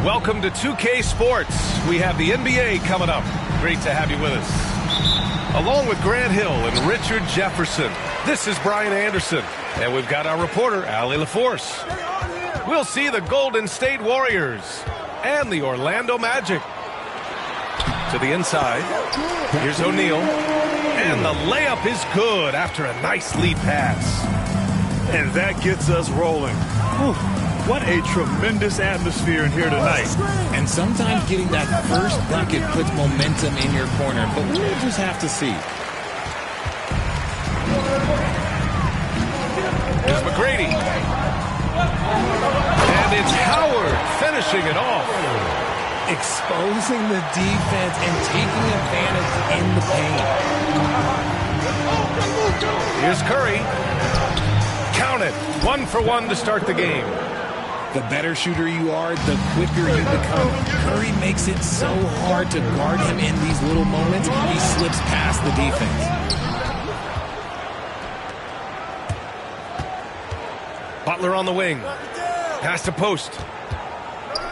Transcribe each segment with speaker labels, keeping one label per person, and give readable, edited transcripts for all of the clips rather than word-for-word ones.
Speaker 1: Welcome to 2K Sports. We have the NBA coming up. Great to have you with us. Along with Grant Hill and Richard Jefferson, this is Brian Anderson. And we've got our reporter, Allie LaForce. We'll see the Golden State Warriors and the Orlando Magic. To the inside. Here's O'Neal. And the layup is good after a nice lead pass.
Speaker 2: And that gets us rolling. Whew. What a tremendous atmosphere in here tonight.
Speaker 3: And sometimes getting that first bucket puts momentum in your corner, but we'll just have to see.
Speaker 1: Here's McGrady. And it's Howard finishing it off.
Speaker 3: Exposing the defense and taking advantage in the paint.
Speaker 1: Here's Curry. Count it. 1 for 1 to start the game.
Speaker 3: The better shooter you are, the quicker you become. Curry makes it so hard to guard him in these little moments. He slips past the defense.
Speaker 1: Butler on the wing. Pass to post.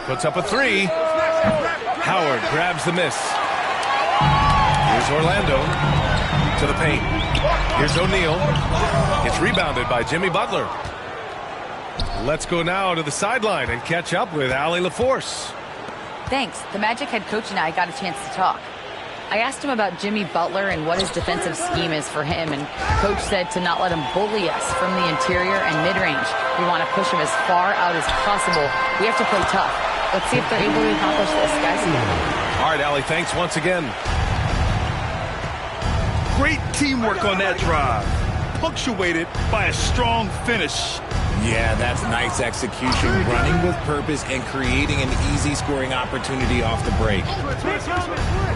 Speaker 1: Puts up a three. Howard grabs the miss. Here's Orlando to the paint. Here's O'Neal. It's rebounded by Jimmy Butler. Let's go now to the sideline and catch up with Allie LaForce.
Speaker 4: Thanks. The Magic head coach and I got a chance to talk. I asked him about Jimmy Butler and what his defensive scheme is for him, and Coach said to not let him bully us from the interior and mid-range. We want to push him as far out as possible. We have to play tough. Let's see if they're able to accomplish this, guys.
Speaker 1: All right, Allie, thanks once again.
Speaker 2: Great teamwork on that drive, punctuated by a strong finish.
Speaker 3: Yeah, that's nice execution, running with purpose and creating an easy scoring opportunity off the break.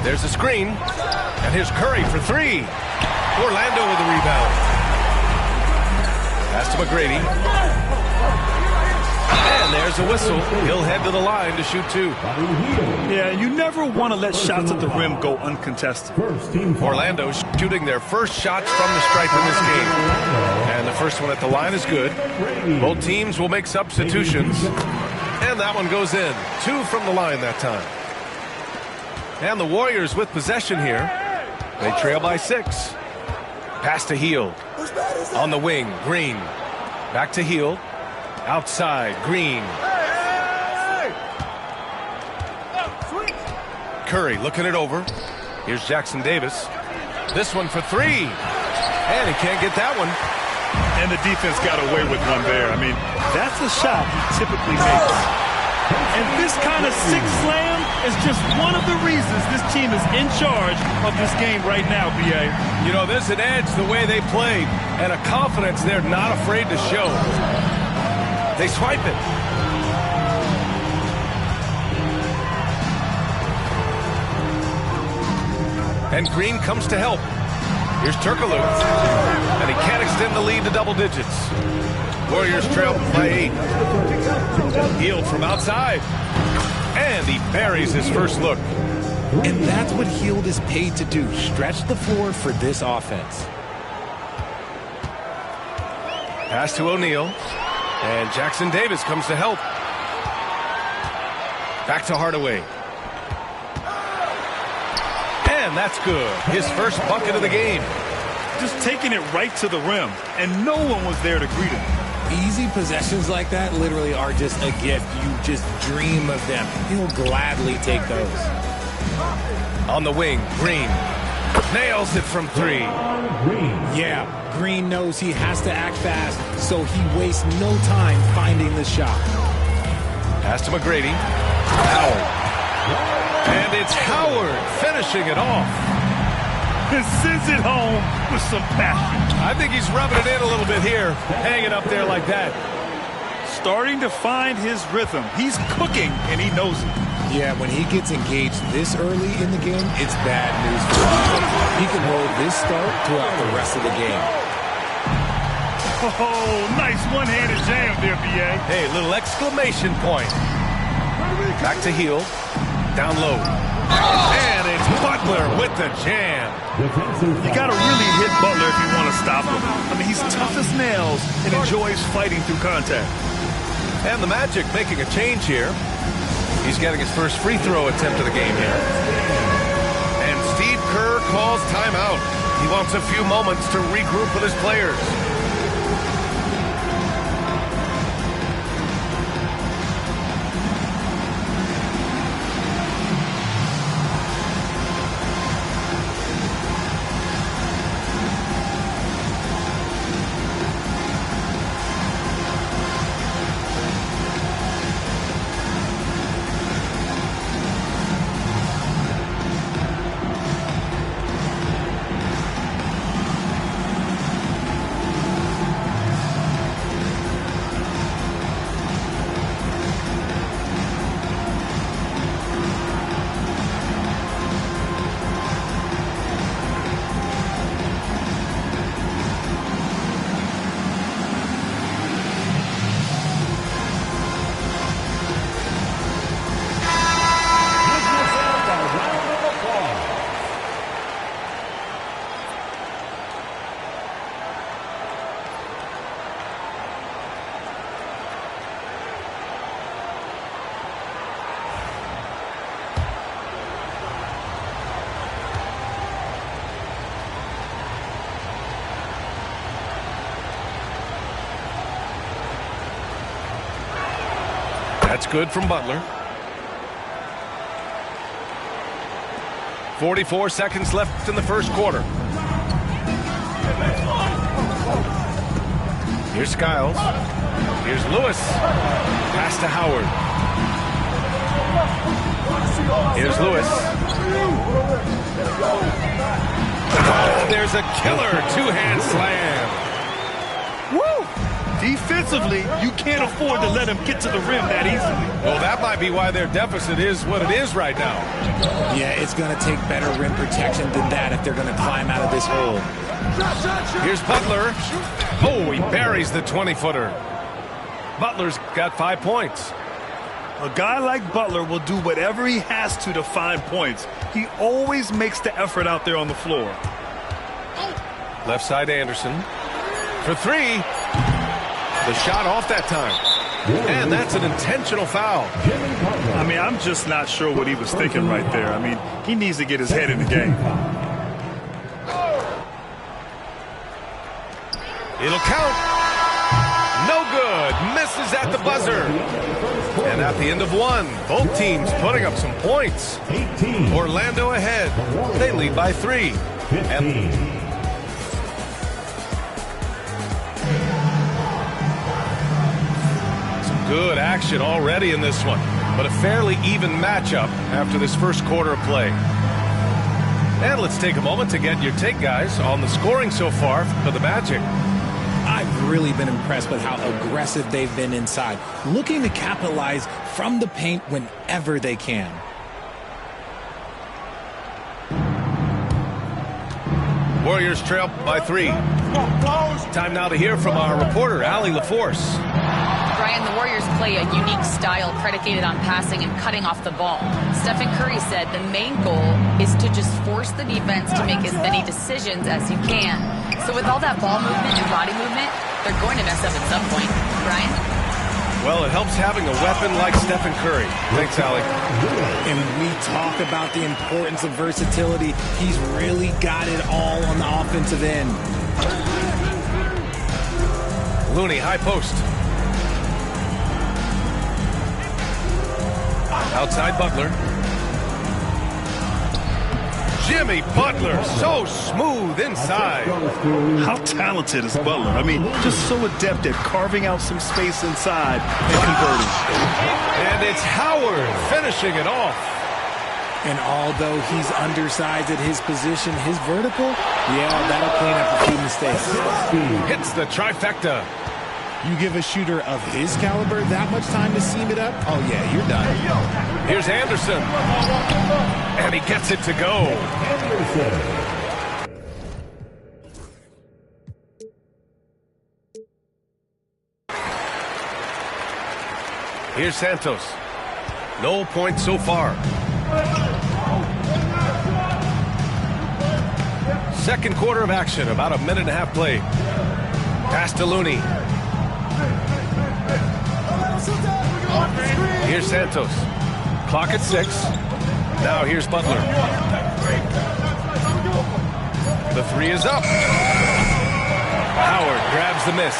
Speaker 1: There's a screen, and here's Curry for three. Orlando with the rebound. Pass to McGrady. And there's a whistle. He'll head to the line to shoot two.
Speaker 2: Yeah, you never want to let shots at the rim go uncontested.
Speaker 1: Orlando shooting their first shots from the stripe in this game. And the first one at the line is good. Both teams will make substitutions. And that one goes in. 2 from the line that time. And the Warriors with possession here. They trail by 6. Pass to Hield. On the wing, Green. Back to Hield. Outside, Green. Curry looking it over. Here's Jackson Davis. This one for three. And he can't get that one.
Speaker 2: And the defense got away with one there. I mean, that's a shot he typically makes. And this kind of six slam is just one of the reasons this team is in charge of this game right now, B.A.
Speaker 1: You know, there's an edge the way they played and a confidence they're not afraid to show. They swipe it. And Green comes to help. Here's Turkoglu. And he can't extend the lead to double digits. Warriors trail by 8. Hield from outside. And he buries his first look.
Speaker 3: And that's what Hield is paid to do. Stretch the floor for this offense.
Speaker 1: Pass to O'Neal. And Jackson Davis comes to help. Back to Hardaway. And that's good. His first bucket of the game.
Speaker 2: Just taking it right to the rim, and no one was there to greet him.
Speaker 3: Easy possessions like that literally are just a gift. You just dream of them. He'll gladly take those.
Speaker 1: On the wing, Green. Nails it from 3.
Speaker 3: Yeah, Green knows he has to act fast, so he wastes no time finding the shot.
Speaker 1: Pass to McGrady. Howard. And it's Howard finishing it off.
Speaker 2: And sends it home with some passion.
Speaker 1: I think he's rubbing it in a little bit here, hanging up there like that.
Speaker 2: Starting to find his rhythm. He's cooking, and he knows it.
Speaker 3: Yeah, when he gets engaged this early in the game, it's bad news for him. He can hold this start throughout the rest of the game.
Speaker 2: Oh, nice one-handed jam there, B.A.
Speaker 1: Hey, little exclamation point. Back to Hield. Down low. And it's Butler with the jam.
Speaker 2: You got to really hit Butler if you want to stop him. I mean, he's tough as nails and enjoys fighting through contact.
Speaker 1: And the Magic making a change here. He's getting his first free throw attempt of the game here. And Steve Kerr calls timeout. He wants a few moments to regroup with his players. That's good from Butler. 44 seconds left in the first quarter. Here's Skiles. Here's Lewis. Pass to Howard. Here's Lewis. Oh, there's a killer two-hand slam.
Speaker 2: Woo! Defensively, you can't afford to let him get to the rim that easily.
Speaker 1: Well, that might be why their deficit is what it is right now.
Speaker 3: Yeah, it's going to take better rim protection than that if they're going to climb out of this hole.
Speaker 1: Here's Butler. Oh, he buries the 20-footer. Butler's got 5 points.
Speaker 2: A guy like Butler will do whatever he has to find points. He always makes the effort out there on the floor.
Speaker 1: Left side Anderson. For three. The shot off that time. And that's an intentional foul.
Speaker 2: I mean, I'm just not sure what he was thinking right there. I mean, he needs to get his head in the game.
Speaker 1: It'll count. No good. Misses at the buzzer. And at the end of one, both teams putting up some points. Orlando ahead. They lead by 3. And good action already in this one, but a fairly even matchup after this first quarter of play. And let's take a moment to get your take, guys, on the scoring so far for the Magic.
Speaker 3: I've really been impressed with how aggressive they've been inside, looking to capitalize from the paint whenever they can.
Speaker 1: Warriors trail by 3. Time now to hear from our reporter, Allie LaForce.
Speaker 4: Brian, the Warriors play a unique style predicated on passing and cutting off the ball. Stephen Curry said the main goal is to just force the defense to make as many decisions as you can. So with all that ball movement and body movement, they're going to mess up at some point. Brian?
Speaker 1: Well, it helps having a weapon like Stephen Curry. Thanks, Allie.
Speaker 3: And we talk about the importance of versatility. He's really got it all on the offensive end.
Speaker 1: Looney, high post. Outside Butler. Jimmy Butler, so smooth inside.
Speaker 2: How talented is Butler? I mean, just so adept at carving out some space inside and converting.
Speaker 1: And it's Howard finishing it off.
Speaker 3: And although he's undersized at his position, his vertical, yeah, that'll clean up a few mistakes.
Speaker 1: Hits the trifecta.
Speaker 3: You give a shooter of his caliber that much time to seam it up, oh yeah, you're done.
Speaker 1: Here's Anderson. And he gets it to go. Here's Santos. No points so far. Second quarter of action, about a minute and a half played. Pass to Looney. Here's Santos. Clock at 6. Now here's Butler. The three is up. Howard grabs the miss.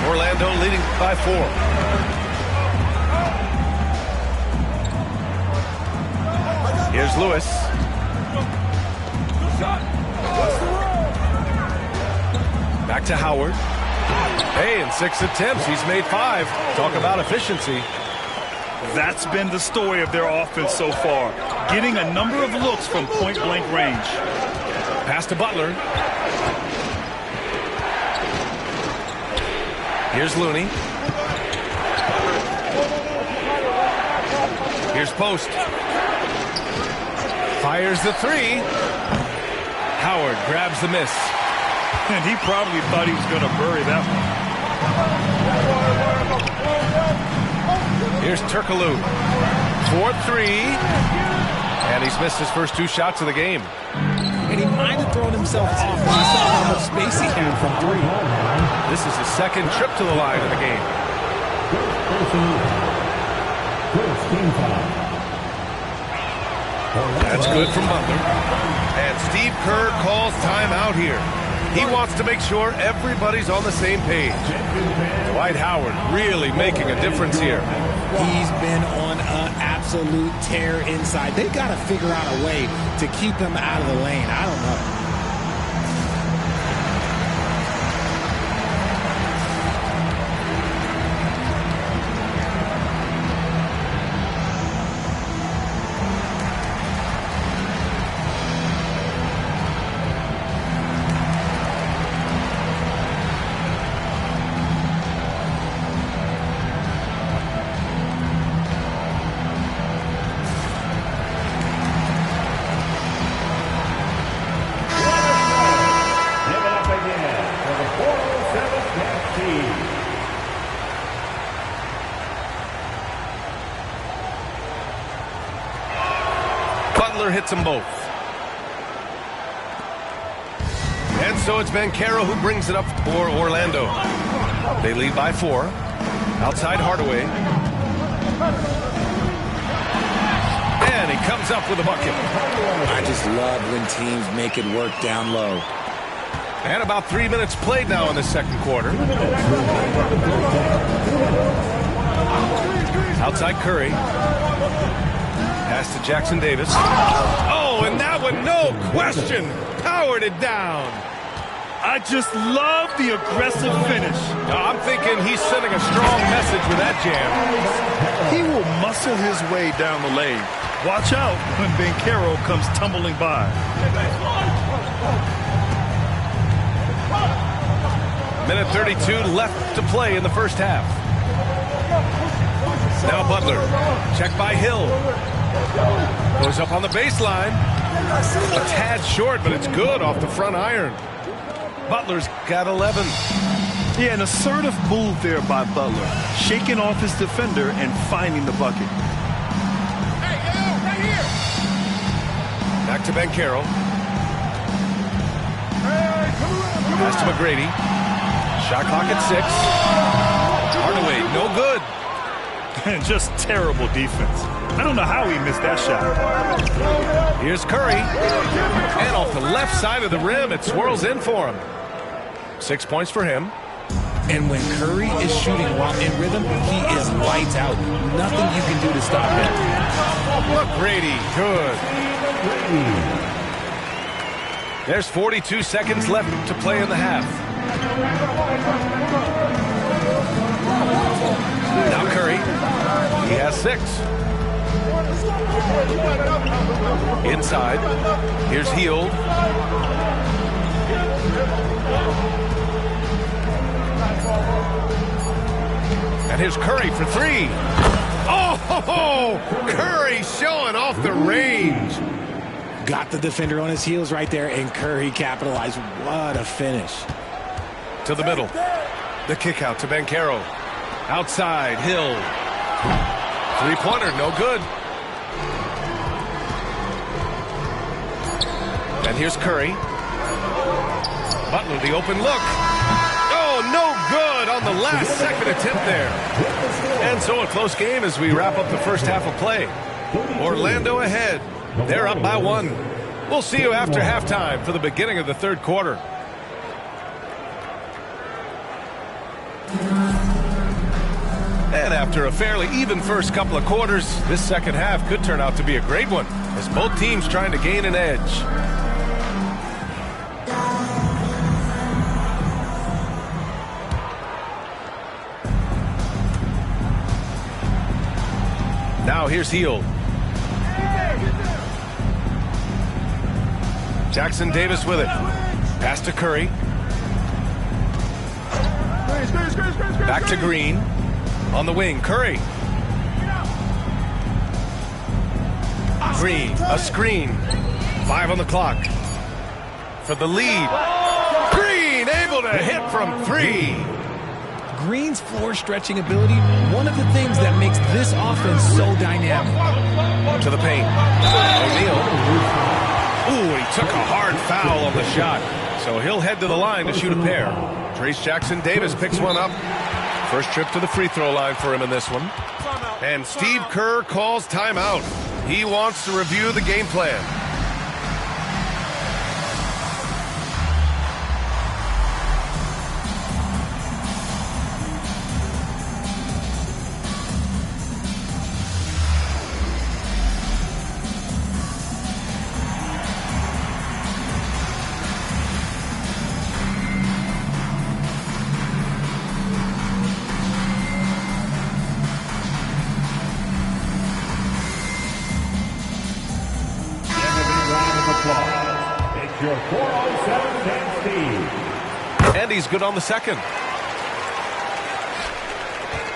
Speaker 1: Orlando leading by 4. Here's Lewis. Back to Howard. Hey, in 6 attempts, he's made 5. Talk about efficiency.
Speaker 2: That's been the story of their offense so far, getting a number of looks from point-blank range.
Speaker 1: Pass to Butler. Here's Looney. Here's Post. Fires the 3. Howard grabs the miss.
Speaker 2: And he probably thought he was going to bury that one.
Speaker 1: Here's Turkoglu. 4-3. And he's missed his first 2 shots of the game.
Speaker 3: And he might have thrown himself off when he saw how much space he had from 3.
Speaker 1: This is his second trip to the line of the game. That's good from Butler. And Steve Kerr calls timeout here. He wants to make sure everybody's on the same page. Dwight Howard really making a difference here.
Speaker 3: He's been on an absolute tear inside. They got to figure out a way to keep him out of the lane. I don't know.
Speaker 1: Hits them both. And so it's Banchero who brings it up for Orlando. They lead by 4. Outside Hardaway. And he comes up with a bucket.
Speaker 3: I just love when teams make it work down low.
Speaker 1: And about 3 minutes played now in the second quarter. Outside Curry. Pass to Jackson Davis. Oh, and that one, no question, powered it down.
Speaker 2: I just love the aggressive finish.
Speaker 1: I'm thinking he's sending a strong message with that jam.
Speaker 2: He will muscle his way down the lane. Watch out when Banchero comes tumbling by.
Speaker 1: Minute 32 left to play in the first half. Now Butler, checked by Hill. Goes up on the baseline. A tad short, but it's good off the front iron. Butler's got 11.
Speaker 2: Yeah, an assertive move there by Butler. Shaking off his defender and finding the bucket.
Speaker 1: Hey, yo, right here. Back to Banchero. Pass to McGrady. Shot clock at 6. Hardaway, no good.
Speaker 2: And just terrible defense. I don't know how he missed that shot.
Speaker 1: Here's Curry. And off the left side of the rim, it swirls in for him. 6 points for him.
Speaker 3: And when Curry is shooting while in rhythm, he is lights out. Nothing you can do to stop him.
Speaker 1: McGrady, good. There's 42 seconds left to play in the half. Now Curry. He has 6. Inside. Here's Hield. And here's Curry for 3. Oh, Curry showing off the range.
Speaker 3: Got the defender on his heels right there, and Curry capitalized. What a finish.
Speaker 1: To the middle. The kick out to Banchero. Outside, Hill. Three-pointer, no good. And here's Curry. Butler, the open look. Oh, no good on the last second attempt there. And so a close game as we wrap up the first half of play. Orlando ahead. They're up by 1. We'll see you after halftime for the beginning of the third quarter. And after a fairly even first couple of quarters, this second half could turn out to be a great one, as both teams trying to gain an edge. Now here's Hield. Jackson Davis with it. Pass to Curry. Back to Green. On the wing, Curry. Green, a screen. 5 on the clock. For the lead. Green able to hit from 3.
Speaker 3: Green's floor stretching ability, one of the things that makes this offense so dynamic.
Speaker 1: To the paint. O'Neal. Ooh, he took a hard foul on the shot. So he'll head to the line to shoot a pair. Trace Jackson Davis picks one up. First trip to the free throw line for him in this one. And Steve Kerr calls timeout. He wants to review the game plan. And he's good on the second.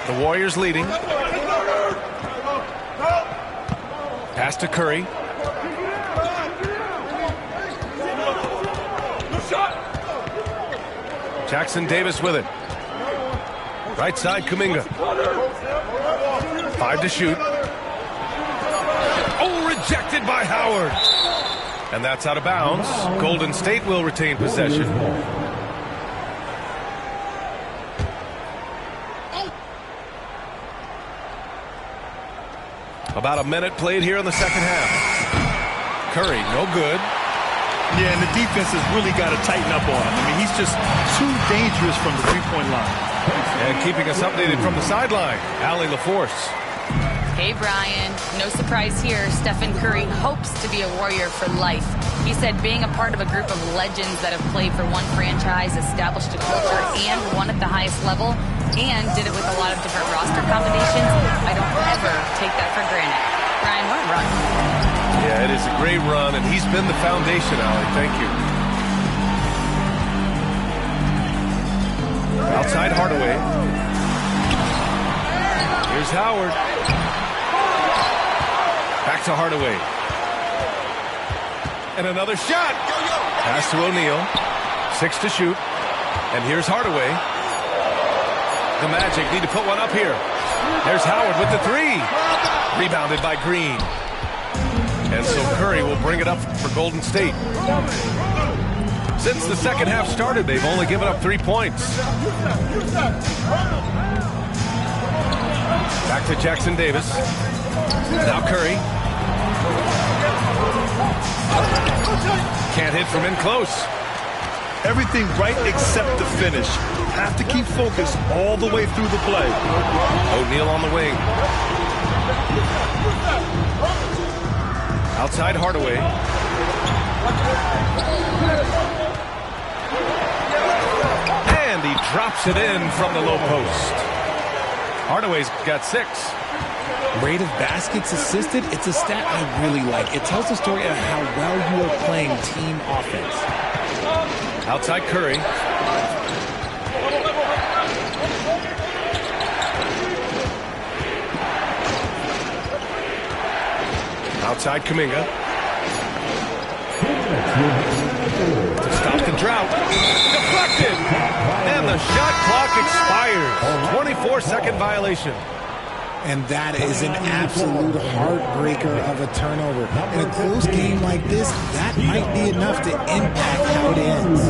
Speaker 1: The Warriors leading. Pass to Curry. Jackson Davis with it. Right side, Kuminga. 5 to shoot. Oh, rejected by Howard. And that's out of bounds. Golden State will retain possession. About a minute played here in the second half. Curry, no good.
Speaker 2: Yeah, and the defense has really got to tighten up on him. I mean, he's just too dangerous from the three-point line.
Speaker 1: And keeping us updated from the sideline, Allie LaForce.
Speaker 4: Hey, Brian. No surprise here. Stephen Curry hopes to be a Warrior for life. He said being a part of a group of legends that have played for one franchise, established a culture, and won at the highest level, and did it with a lot of different roster combinations, I don't ever take that for granted. Brian, what a run.
Speaker 1: Yeah, it is a great run, and he's been the foundation, Allie. Thank you. Outside Hardaway. Here's Howard. Back to Hardaway. And another shot. Pass to O'Neal. 6 to shoot. And here's Hardaway. The Magic need to put one up here. There's Howard with the 3. Rebounded by Green. And so Curry will bring it up for Golden State. Since the second half started, they've only given up 3 points. Back to Jackson Davis. Now Curry. Can't hit from in close.
Speaker 2: Everything right except the finish. Have to keep focused all the way through the play.
Speaker 1: O'Neal on the wing. Outside Hardaway. And he drops it in from the low post. Hardaway's got 6.
Speaker 3: Rate of baskets assisted, it's a stat I really like. It tells the story of how well you are playing team offense.
Speaker 1: Outside Curry. Outside Kuminga. To stop the drought. Deflected! And the shot clock expires. 24-second violation.
Speaker 3: And that is an absolute heartbreaker of a turnover. In a close game like this, that might be enough to impact how it ends.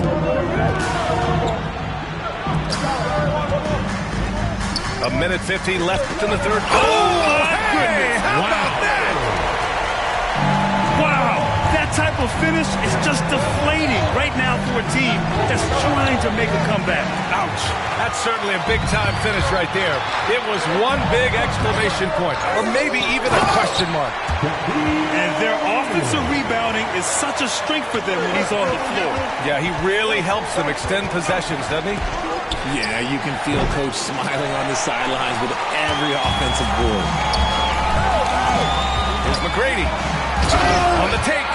Speaker 1: A minute 15 left in the third. Oh, hey! How about that?
Speaker 2: That type of finish is just deflating right now for a team that's trying to make a comeback.
Speaker 1: Ouch. That's certainly a big-time finish right there. It was one big exclamation point, or maybe even a question mark.
Speaker 2: And their offensive rebounding is such a strength for them when he's on the floor.
Speaker 1: Yeah, he really helps them extend possessions, doesn't he?
Speaker 3: Yeah, you can feel Coach smiling on the sidelines with every offensive board.
Speaker 1: Here's McGrady on the take,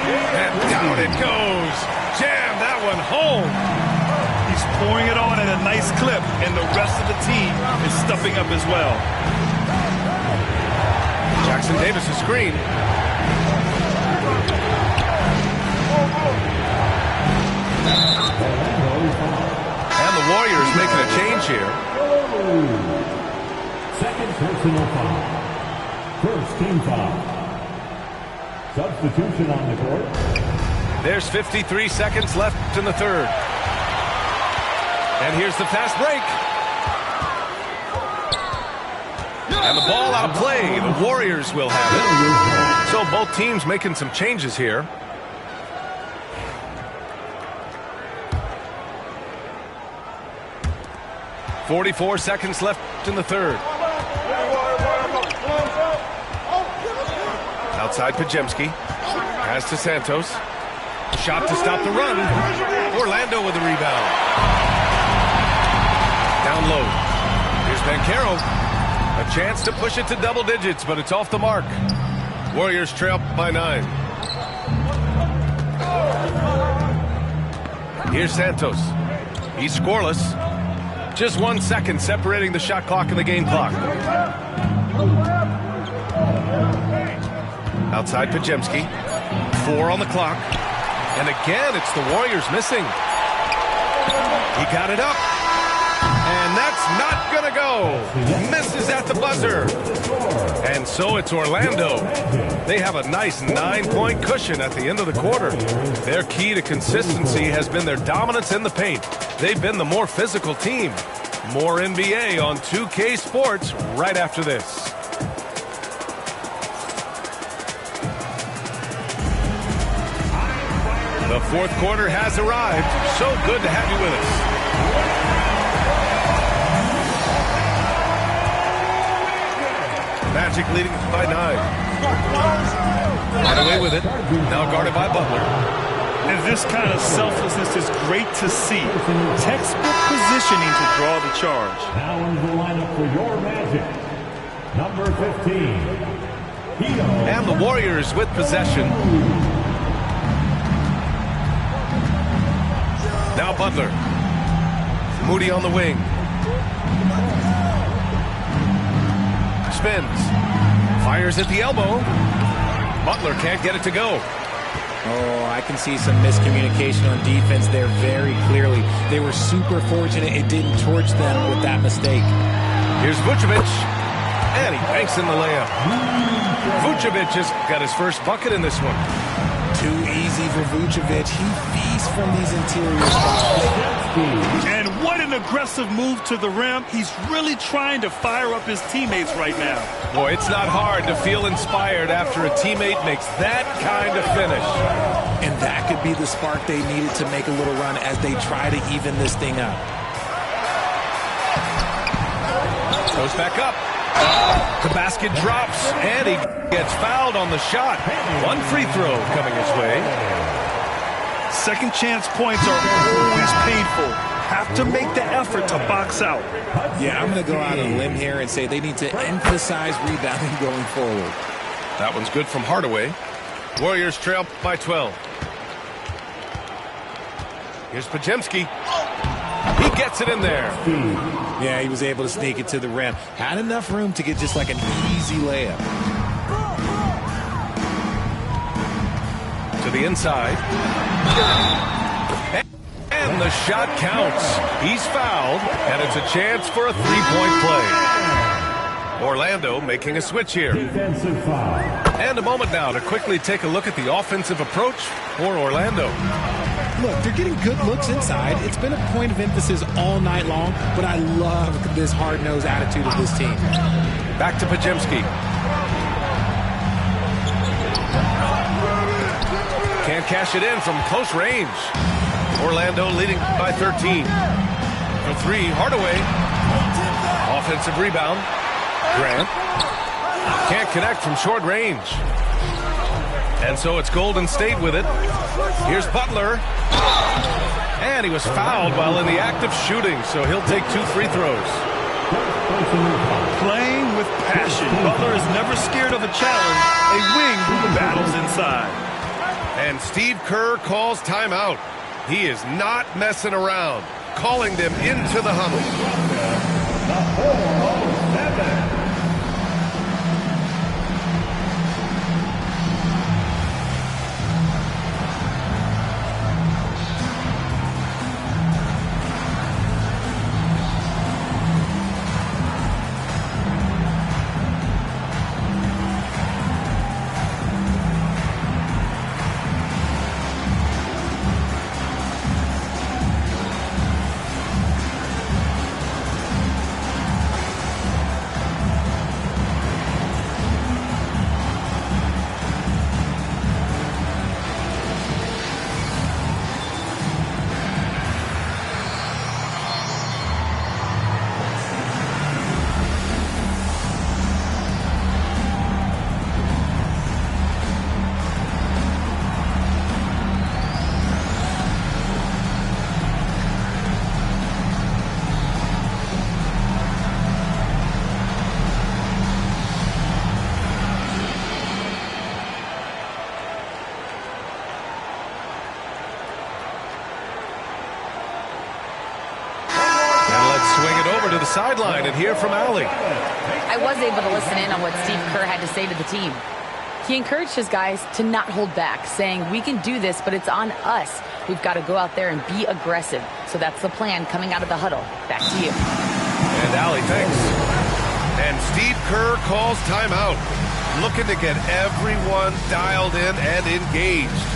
Speaker 1: and down it goes. Jam that one home.
Speaker 2: He's pouring it on at a nice clip, and the rest of the team is stepping up as well.
Speaker 1: Jackson Davis' screen. And the Warriors making a change here.
Speaker 5: Second personal foul. First team foul. Substitution on the court.
Speaker 1: There's 53 seconds left in the third. And here's the fast break. And the ball out of play. The Warriors will have it. So both teams making some changes here. .44 seconds left in the third. Outside Pajemski. Pass to Santos. Shot to stop the run. Orlando with the rebound. Down low. Here's Banchero. A chance to push it to double digits, but it's off the mark. Warriors trail by 9. Here's Santos. He's scoreless. Just 1 second separating the shot clock and the game clock. Outside Pajemski. 4 on the clock. And again, it's the Warriors missing. He got it up. And that's not going to go. Misses at the buzzer. And so it's Orlando. They have a nice 9-point cushion at the end of the quarter. Their key to consistency has been their dominance in the paint. They've been the more physical team. More NBA on 2K Sports right after this. The fourth quarter has arrived. So good to have you with us. Magic leading by 9. Right away with it. Now guarded by Butler.
Speaker 2: And this kind of selflessness is great to see. Textbook positioning to draw the charge.
Speaker 5: Now in the lineup for your Magic. Number 15.
Speaker 1: And the Warriors with possession. Now Butler. Moody on the wing. Spins. Fires at the elbow. Butler can't get it to go.
Speaker 3: Oh, I can see some miscommunication on defense there very clearly. They were super fortunate it didn't torch them with that mistake.
Speaker 1: Here's Vucevic. And he banks in the layup. Vucevic has got his first bucket in this one.
Speaker 3: Too easy for Vucevic. He feasts from these interior spots.
Speaker 2: And what an aggressive move to the rim. He's really trying to fire up his teammates right now.
Speaker 1: Boy, it's not hard to feel inspired after a teammate makes that kind of finish.
Speaker 3: And that could be the spark they needed to make a little run as they try to even this thing up.
Speaker 1: Goes back up. The basket drops, and he gets fouled on the shot. One free throw coming his way.
Speaker 2: Second chance points are always painful. Have to make the effort to box out.
Speaker 3: Yeah, I'm going to go out on a limb here and say they need to emphasize rebounding going forward.
Speaker 1: That one's good from Hardaway. Warriors trail by 12. Here's Pajemski. He gets it in there.
Speaker 3: Yeah, he was able to sneak it to the rim. Had enough room to get just like an easy layup.
Speaker 1: To the inside. And the shot counts. He's fouled, and it's a chance for a three-point play. Orlando making a switch here.
Speaker 5: Defensive foul.
Speaker 1: And a moment now to quickly take a look at the offensive approach for Orlando.
Speaker 3: Look, they're getting good looks inside. It's been a point of emphasis all night long, but I love this hard-nosed attitude of this team.
Speaker 1: Back to Pajemski. cash it in from close range. Orlando leading by 13. For three, Hardaway. Offensive rebound. Grant. Can't connect from short range. And so it's Golden State with it. Here's Butler. And he was fouled while in the act of shooting, so he'll take 2 free throws.
Speaker 2: Playing with passion. Butler is never scared of a challenge. A wing who battles inside.
Speaker 1: And Steve Kerr calls timeout. He is not messing around, calling them into the huddle. Swing it over to the sideline and hear from Allie.
Speaker 4: I was able to listen in on what Steve Kerr had to say to the team. He encouraged his guys to not hold back, saying, we can do this, but it's on us. We've got to go out there and be aggressive. So that's the plan coming out of the huddle. Back to you.
Speaker 1: And Allie, thanks. And Steve Kerr calls timeout, looking to get everyone dialed in and engaged.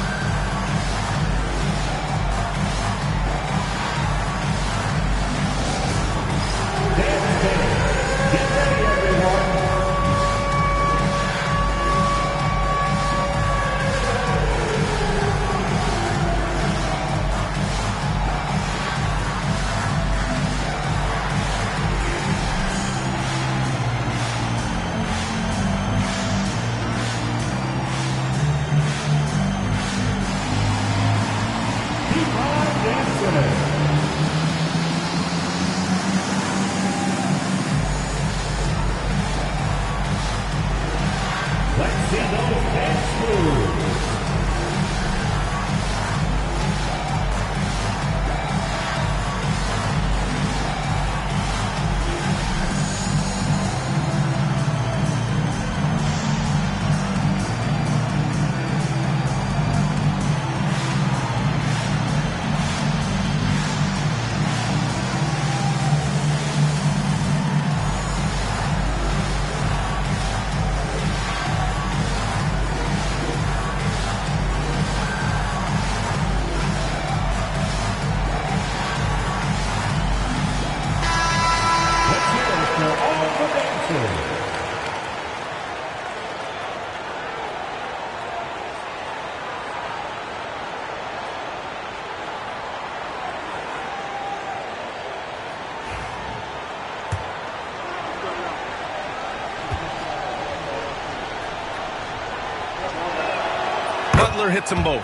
Speaker 1: Butler hits them both.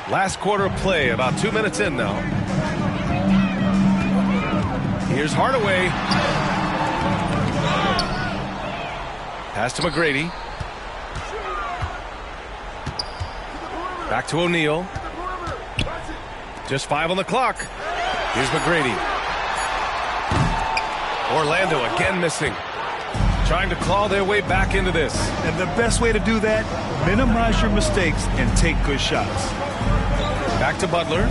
Speaker 1: Last quarter of play, about 2 minutes in now. Here's Hardaway. Pass to McGrady. Back to O'Neal. Just 5 on the clock. Here's McGrady. Orlando again missing. Trying to claw their way back into this.
Speaker 2: And the best way to do that, minimize your mistakes and take good shots.
Speaker 1: Back to Butler.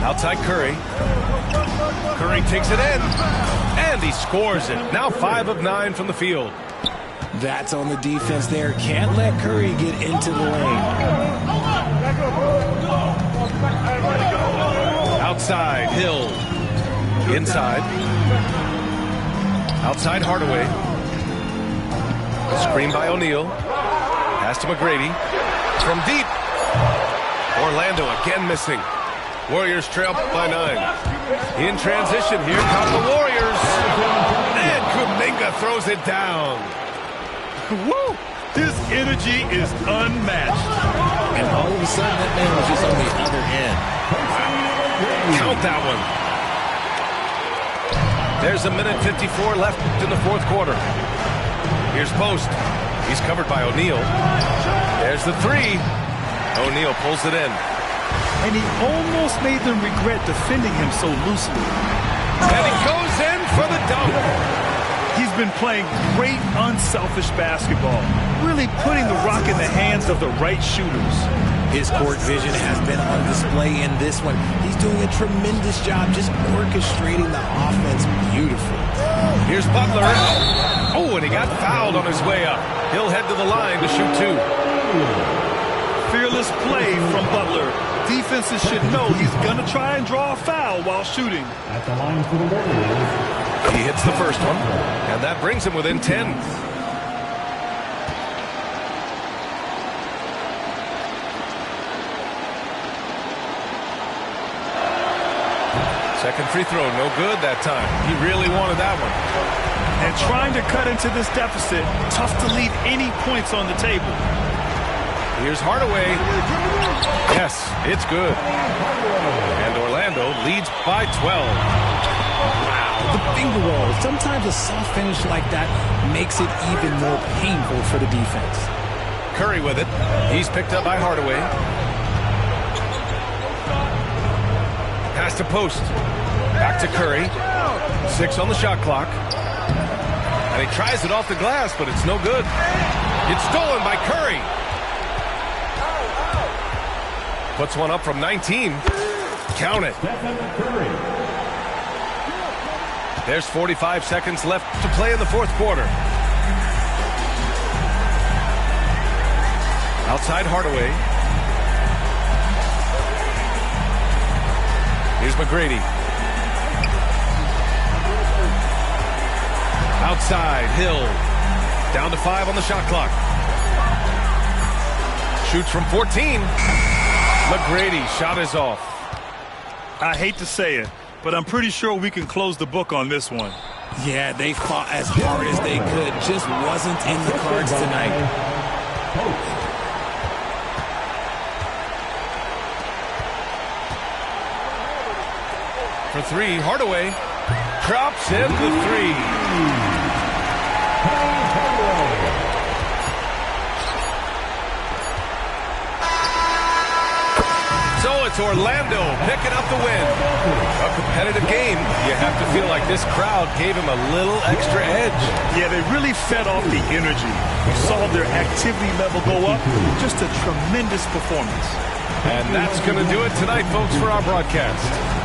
Speaker 1: Outside Curry. Curry takes it in. And he scores it. Now 5 of 9 from the field.
Speaker 3: That's on the defense there. Can't let Curry get into the lane.
Speaker 1: Outside, Hill. Inside. Outside Hardaway. Screen by O'Neal. Pass to McGrady. From deep. Orlando again missing. Warriors trail by 9. In transition, here come the Warriors. And Kuminga throws it down.
Speaker 2: Woo! This energy is unmatched.
Speaker 3: And all of a sudden, that man was just on the other end.
Speaker 1: Count that one. There's a minute 54 left in the fourth quarter. Here's Post. He's covered by O'Neal. There's the three. O'Neal pulls it in.
Speaker 2: And he almost made them regret defending him so loosely.
Speaker 1: And he goes in for the dunk.
Speaker 2: He's been playing great, unselfish basketball, really putting the rock in the hands of the right shooters.
Speaker 3: His court vision has been on display in this one. He's doing a tremendous job just orchestrating the offense beautifully.
Speaker 1: Here's Butler. Oh, and he got fouled on his way up. He'll head to the line to shoot 2.
Speaker 2: Fearless play from Butler. Defenses should know he's going to try and draw a foul while shooting.
Speaker 5: At the line for the Warriors.
Speaker 1: He hits the first one, and that brings him within 10. Second free throw, no good that time. He really wanted that one.
Speaker 2: And trying to cut into this deficit, tough to leave any points on the table.
Speaker 1: Here's Hardaway. Yes, it's good. And Orlando leads by 12.
Speaker 3: Wow, the finger roll. Sometimes a soft finish like that makes it even more painful for the defense.
Speaker 1: Curry with it. He's picked up by Hardaway. Pass to Post. Back to Curry. 6 on the shot clock. And he tries it off the glass, but it's no good. It's stolen by Curry. Puts one up from 19. Count it. There's 45 seconds left to play in the fourth quarter. Outside Hardaway. Here's McGrady. Outside, Hill. Down to 5 on the shot clock. Shoots from 14. McGrady, shot is off.
Speaker 2: I hate to say it, but I'm pretty sure we can close the book on this one.
Speaker 3: Yeah, they fought as hard as they could. Just wasn't in the cards tonight.
Speaker 1: For 3, Hardaway drops in the 3. So it's Orlando picking up the win. A competitive game. You have to feel like this crowd gave him a little extra edge.
Speaker 2: Yeah, they really fed off the energy. You saw their activity level go up. Just a tremendous performance.
Speaker 1: And that's going to do it tonight, folks, for our broadcast.